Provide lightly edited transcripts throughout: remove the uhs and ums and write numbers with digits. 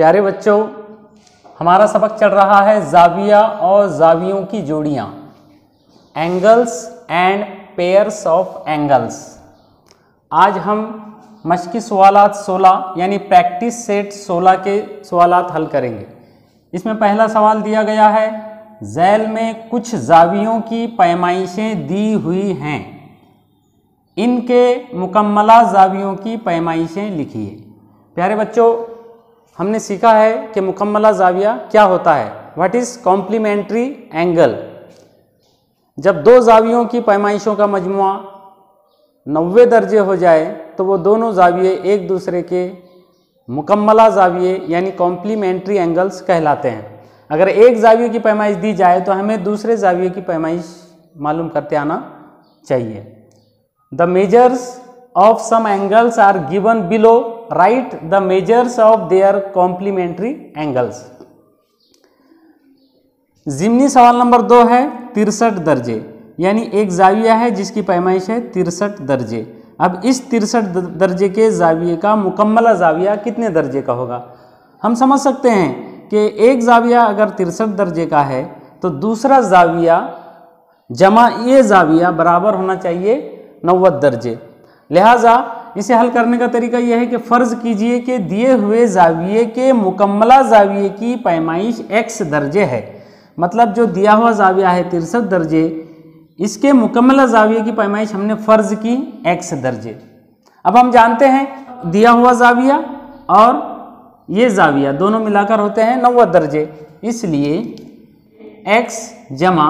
प्यारे बच्चों, हमारा सबक चल रहा है जाविया और जावियों की जोड़ियाँ, angles and pairs of angles. आज हम मश्की सवालात 16 यानी प्रैक्टिस सेट 16 के सवालात हल करेंगे। इसमें पहला सवाल दिया गया है, झैल में कुछ जावियों की पैमाइशें दी हुई हैं, इनके मुकम्मला जावियों की पैमाइशें लिखिए। प्यारे बच्चों, हमने सीखा है कि मुकम्मला जाविया क्या होता है, व्हाट इज़ कॉम्प्लीमेंट्री एंगल। जब दो जावियों की पैमाइशों का मजमुआ 90 दर्जे हो जाए तो वो दोनों जाविये एक दूसरे के मुकम्मला जाविये यानी कॉम्प्लीमेंट्री एंगल्स कहलाते हैं। अगर एक जाविये की पैमाइश दी जाए तो हमें दूसरे जाविये की पैमाइश मालूम करते आना चाहिए। The measures of some angles are given below. Write the measures of their complementary angles. ज़िमनी सवाल नंबर 2 है 63 दर्जे, यानी एक जाविया है जिसकी पैमाइश है 63 दर्जे। अब इस 63 दर्जे के जाविये का मुकम्मला जाविया कितने दर्जे का होगा। हम समझ सकते हैं कि एक जाविया अगर 63 दर्जे का है तो दूसरा जाविया जमा ये जाविया बराबर होना चाहिए 90 दर्जे। लिहाजा इसे हल करने का तरीका यह है कि फ़र्ज़ कीजिए कि दिए हुए जाविये के मुकम्मला जाविये की पैमाइश x दर्जे है। मतलब जो दिया हुआ जाविया है 63 दर्जे, इसके मुकम्मला जाविये की पैमाइश हमने फ़र्ज़ की x दर्जे। अब हम जानते हैं दिया हुआ जाविया और ये जाविया दोनों मिलाकर होते हैं 90 दर्जे, इसलिए x जमा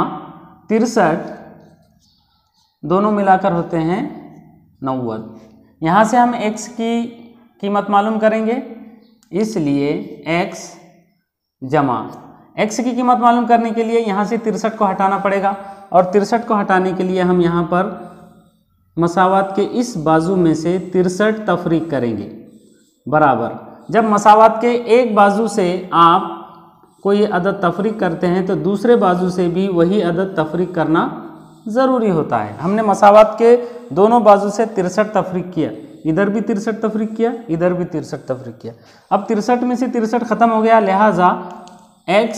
63 दोनों मिलाकर होते हैं 90। यहाँ से हम x की कीमत मालूम करेंगे, इसलिए x जमा x की कीमत मालूम करने के लिए यहाँ से 63 को हटाना पड़ेगा, और 63 को हटाने के लिए हम यहाँ पर मसावात के इस बाजू में से 63 तफरीक करेंगे बराबर। जब मसावात के एक बाजू से आप कोई अदद तफरीक करते हैं तो दूसरे बाजू से भी वही अदद तफरीक करना ज़रूरी होता है। हमने मसावात के दोनों बाजू से 63 तफरीक किया, इधर भी 63 तफरीक किया, इधर भी 63 तफरीक किया। अब 63 में से 63 ख़त्म हो गया, लिहाजा x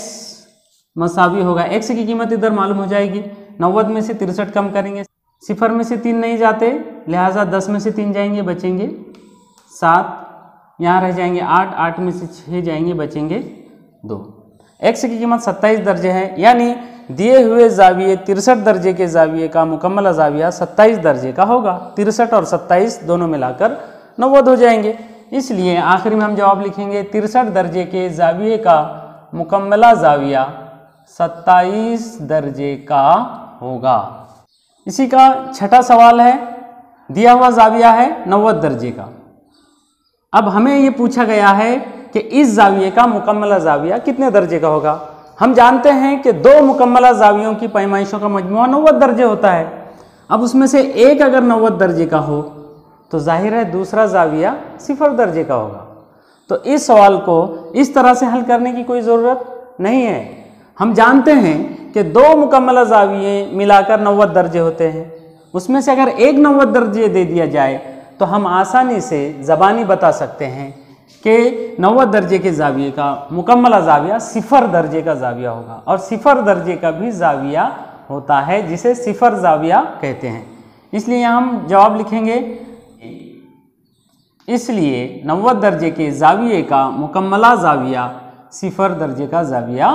मसावी होगा। x की कीमत इधर मालूम हो जाएगी। 90 में से 63 कम करेंगे, 0 में से 3 नहीं जाते, लिहाजा 10 में से 3 जाएंगे, बचेंगे 7, यहाँ रह जाएंगे 8, 8 में से 6 जाएंगे, बचेंगे 2। x की कीमत 27 दर्जे है, यानी दिए हुए जाविये 63 दर्जे के जाविये का मुकम्मला जाविया 27 दर्जे का होगा। 63 और 27 दोनों मिलाकर 90 हो जाएंगे, इसलिए आखिर में हम जवाब लिखेंगे 63 दर्जे के जाविये का मुकम्मला जाविया 27 दर्जे का होगा। इसी का छठा सवाल है, दिया हुआ जाविया है 90 दर्जे का। अब हमें ये पूछा गया है कि इस जाविये का मुकम्मला जाविया कितने दर्जे का होगा। हम जानते हैं कि दो मुकम्मला जावियों की पैमाइशों का मजमुआ 90 दर्जे होता है। अब उसमें से एक अगर 90 दर्जे का हो तो जाहिर है दूसरा जाविया 0 दर्जे का होगा। तो इस सवाल को इस तरह से हल करने की कोई ज़रूरत नहीं है। हम जानते हैं कि दो मुकम्मला जाविये मिलाकर 90 दर्जे होते हैं, उसमें से अगर एक 90 दर्जे दे दिया जाए तो हम आसानी से ज़बानी बता सकते हैं कि 90 दर्जे के जाविये का मुकम्मला जाविया 0 दर्जे का जाविया होगा, और 0 दर्जे का भी जाविया होता है जिसे 0 जाविया कहते हैं। इसलिए यहाँ हम जवाब लिखेंगे, इसलिए 90 दर्जे के जाविये का मुकम्मला जाविया 0 दर्जे का जाविया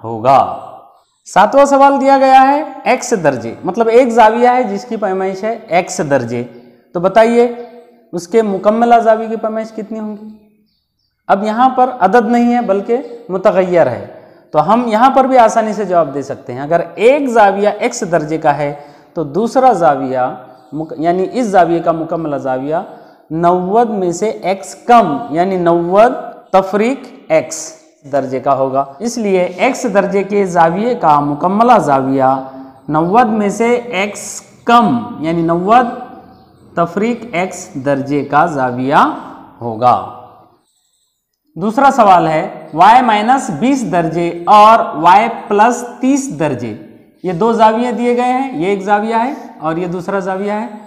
होगा। 7वां सवाल दिया गया है x दर्जे, मतलब एक जाविया है जिसकी पैमाइश है x दर्जे। तो बताइए उसके मुकम्मला जाविये की पैमाइश कितनी होंगी। अब यहाँ पर अदद नहीं है बल्कि मुतगय्यर है, तो हम यहाँ पर भी आसानी से जवाब दे सकते हैं। अगर एक जाविया x दर्जे का है तो दूसरा जाविया यानी इस जाविये का मुकम्मला जाविया 90 में से x कम यानी 90 तफरीक x दर्जे का होगा। इसलिए x दर्जे के जाविये का मुकम्मला जाविया 90 में से x कम यानी 90 तफरीक x दर्जे का जाविया होगा। दूसरा सवाल है, y - 20 दर्जे और y + 30 दर्जे, ये दो जाविये दिए गए हैं, ये एक जाविया है और ये दूसरा जाविया है।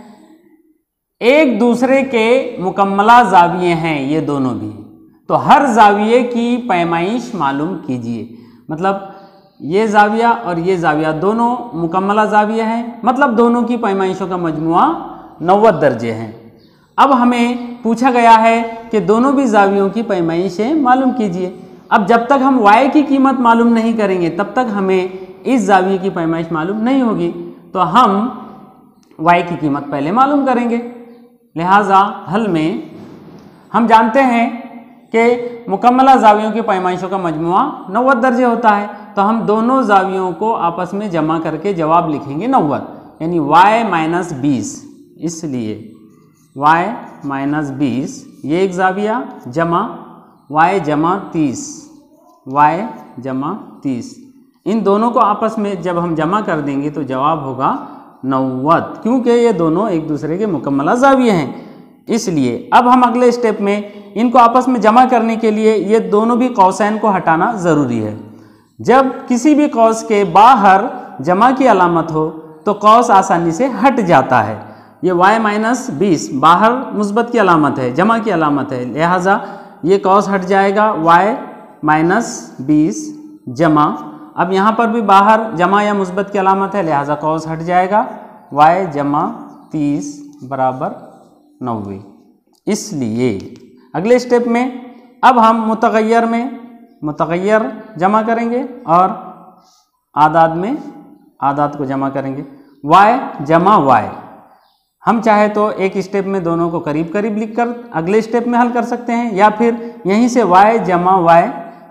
एक दूसरे के मुकम्मला जाविये हैं ये दोनों भी, तो हर जाविये की पैमाइश मालूम कीजिए। मतलब ये जाविया और ये जाविया दोनों मुकम्मला जाविया हैं, मतलब दोनों की पैमाइशों का मजमुआ 90 दर्जे हैं। अब हमें पूछा गया है कि दोनों भी जावियों की पैमाइशें मालूम कीजिए। अब जब तक हम y की कीमत मालूम नहीं करेंगे तब तक हमें इस जाविये की पैमाइश मालूम नहीं होगी, तो हम y की कीमत पहले मालूम करेंगे। लिहाजा हल में हम जानते हैं कि मुकम्मला जावियों की पैमाइशों का मजमुआ 90 दर्जे होता है, तो हम दोनों जावियों को आपस में जमा करके जवाब लिखेंगे 90, यानी y माइनस 20। इसलिए y माइनस 20 ये एक जाविया जमा y जमा 30, y जमा 30, इन दोनों को आपस में जब हम जमा कर देंगे तो जवाब होगा 90, क्योंकि ये दोनों एक दूसरे के मुकम्मला जाविये हैं। इसलिए अब हम अगले स्टेप में इनको आपस में जमा करने के लिए ये दोनों भी कौसैन को हटाना ज़रूरी है। जब किसी भी कौस के बाहर जमा की अलामत हो तो कौस आसानी से हट जाता है। ये y माइनस 20 बाहर मुस्बत की अलामत है, जमा की अलामत है, लिहाजा ये कौस हट जाएगा y माइनस 20 जमा, अब यहाँ पर भी बाहर जमा या मुस्बत की अलामत है, लिहाजा कौस हट जाएगा y जमा 30 बराबर 90। इसलिए अगले स्टेप में अब हम मुतगय्यर में मुतगय्यर जमा करेंगे और आदाद में आदाद को जमा करेंगे। y जमा y हम चाहे तो एक स्टेप में दोनों को करीब करीब लिखकर अगले स्टेप में हल कर सकते हैं, या फिर यहीं से y जमा y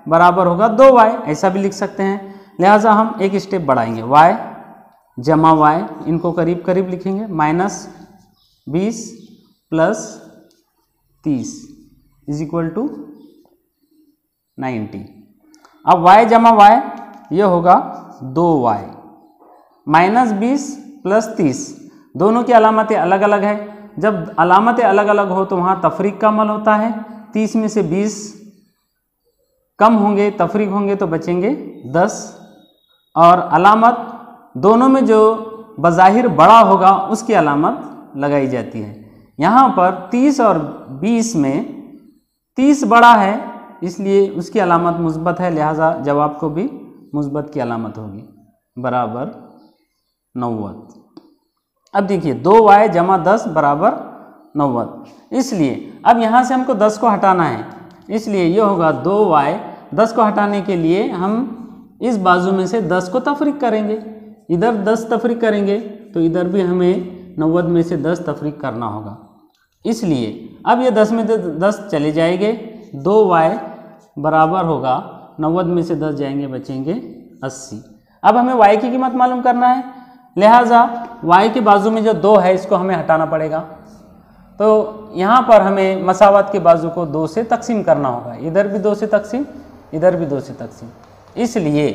बराबर होगा 2y, ऐसा भी लिख सकते हैं। लिहाजा हम एक स्टेप बढ़ाएंगे, y जमा y इनको करीब करीब लिखेंगे, minus 20 plus 30 is equal to 90। अब y जमा y ये होगा 2y, माइनस 20 प्लस 30, दोनों की अलामतें अलग अलग है। जब अलामतें अलग अलग हो तो वहाँ तफरीक का अमल होता है, 30 में से 20 कम होंगे, तफरीक होंगे तो बचेंगे 10, और अलामत दोनों में जो बज़ाहिर बड़ा होगा उसकी अलामत लगाई जाती है। यहाँ पर 30 और 20 में 30 बड़ा है इसलिए उसकी अलामत मुस्बत है, लिहाजा जवाब को भी मुस्बत की अलामत होगी बराबर 90। अब देखिए 2y जमा 10 बराबर 90, इसलिए अब यहाँ से हमको 10 को हटाना है, इसलिए ये होगा 2y। 10 को हटाने के लिए हम इस बाजू में से 10 को तफरीक करेंगे, इधर 10 तफरीक करेंगे तो इधर भी हमें 90 में से 10 तफरीक करना होगा। इसलिए अब ये 10 में से 10 चले जाएंगे, 2y बराबर होगा 90 में से 10 जाएंगे, बचेंगे 80। अब हमें y की कीमत मालूम करना है, लिहाजा y के बाजू में जो 2 है इसको हमें हटाना पड़ेगा। तो यहाँ पर हमें मसावत के बाजू को 2 से तकसीम करना होगा, इधर भी 2 से तकसीम, इधर भी 2 से तकसीम, इसलिए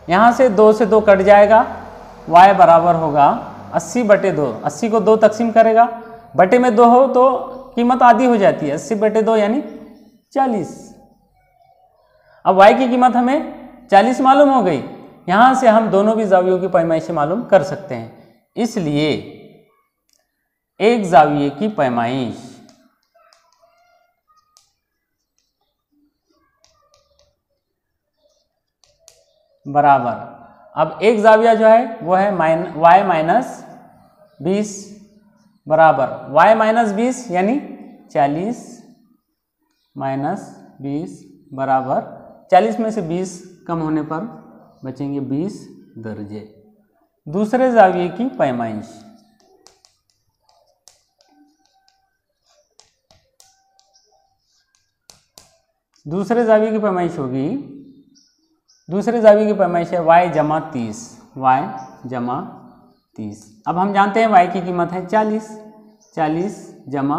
यहाँ से 2 से 2 कट जाएगा, y बराबर होगा 80/2। 80 को 2 तकसीम करेगा, बटे में 2 हो तो कीमत आधी हो जाती है, 80/2 यानी 40। अब y की कीमत हमें 40 मालूम हो गई, यहाँ से हम दोनों भी जावियों की पैमाइशें मालूम कर सकते हैं। इसलिए एक जाविये की पैमाइश बराबर, अब एक जाविया जो है वो है y माइनस 20 बराबर y माइनस 20 यानी 40 माइनस 20 बराबर 40 में से 20 कम होने पर बचेंगे 20 दर्जे। दूसरे जाविये की पैमाइश दूसरे जाविये की पैमाइश होगी, दूसरे जाविये की पैमाइश है y जमा 30, y जमा 30। अब हम जानते हैं y की कीमत है 40, 40 जमा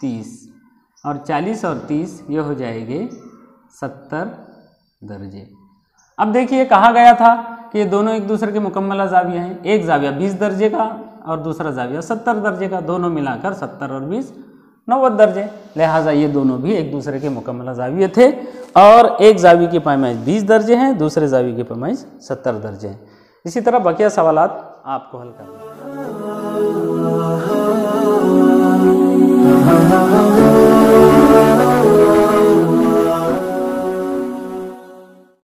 30, और 40 और 30 ये हो जाएंगे 70 दर्जे। अब देखिए कहा गया था कि ये दोनों एक दूसरे के मुकम्मला जाविया हैं, एक जाविया 20 दर्जे का और दूसरा जाविया 70 दर्जे का, दोनों मिलाकर 70 और 20 90 दर्जे, लिहाजा ये दोनों भी एक दूसरे के मुकम्मला जाविये थे। और एक जाविये की पैमाइश 20 दर्जे हैं, दूसरे जाविये की पैमाइश 70 दर्जे हैं। इसी तरह बकिया सवालात आपको हल करना है।